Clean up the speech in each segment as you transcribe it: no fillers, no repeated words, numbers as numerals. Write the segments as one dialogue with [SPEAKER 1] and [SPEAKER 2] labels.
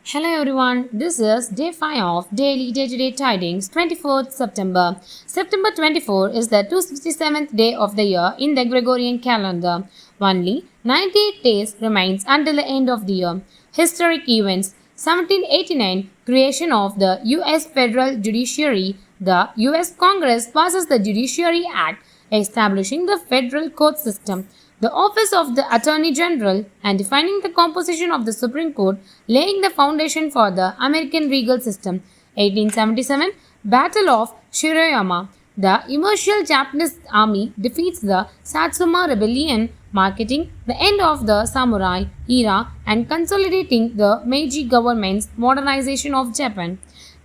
[SPEAKER 1] Hello everyone, this is day 5 of Daily Day-to-Day Tidings, 24th September. September 24 is the 267th day of the year in the Gregorian calendar. Only 98 days remains until the end of the year. Historic events: 1789, creation of the U.S. Federal Judiciary. The U.S. Congress passes the Judiciary Act establishing the federal court system, the office of the Attorney General, and defining the composition of the Supreme Court, laying the foundation for the American legal system. 1877, Battle of Shiroyama. The impartial Japanese army defeats the Satsuma rebellion, marking the end of the samurai era and consolidating the Meiji government's modernization of Japan.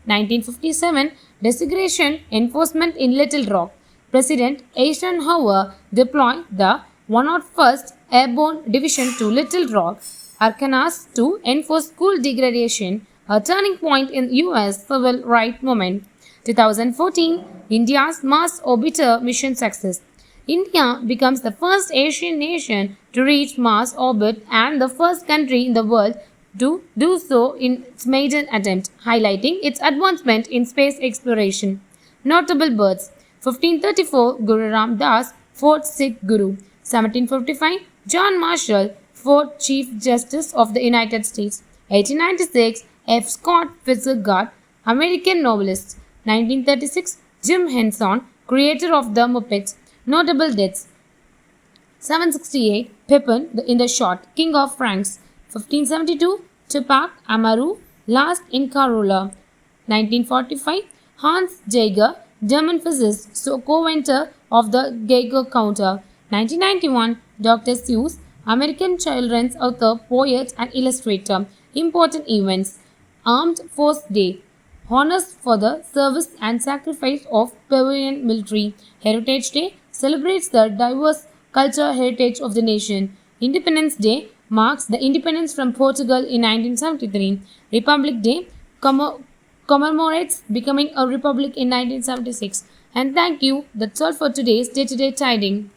[SPEAKER 1] 1957, Desegregation enforcement in Little Rock. President Eisenhower deployed the 101st Airborne Division to Little Rock, Arkansas to enforce school degradation, a turning point in U.S. civil rights movement. 2014, India's Mars Orbiter mission success. India becomes the first Asian nation to reach Mars orbit and the first country in the world to do so in its maiden attempt, highlighting its advancement in space exploration. Notable births: 1534, Guru Ram Das, 4th Sikh Guru. 1755, John Marshall, 4th Chief Justice of the United States. 1896, F. Scott Fitzgerald, American novelist. 1936, Jim Henson, creator of the Muppets. Notable deaths: 768, Pepin in the Short, King of Franks. 1572, Tupac Amaru, last Inca ruler. 1945, Hans Jaeger, German physicist, co-inventor of the Geiger counter. 1991, Dr. Seuss, American children's author, poet, and illustrator. Important events: Armed Force Day, honors for the service and sacrifice of Peruvian military. Heritage Day celebrates the diverse cultural heritage of the nation. Independence Day marks the independence from Portugal in 1973. Republic Day commemorates becoming a republic in 1976. And thank you. That's all for today's day-to-day tiding.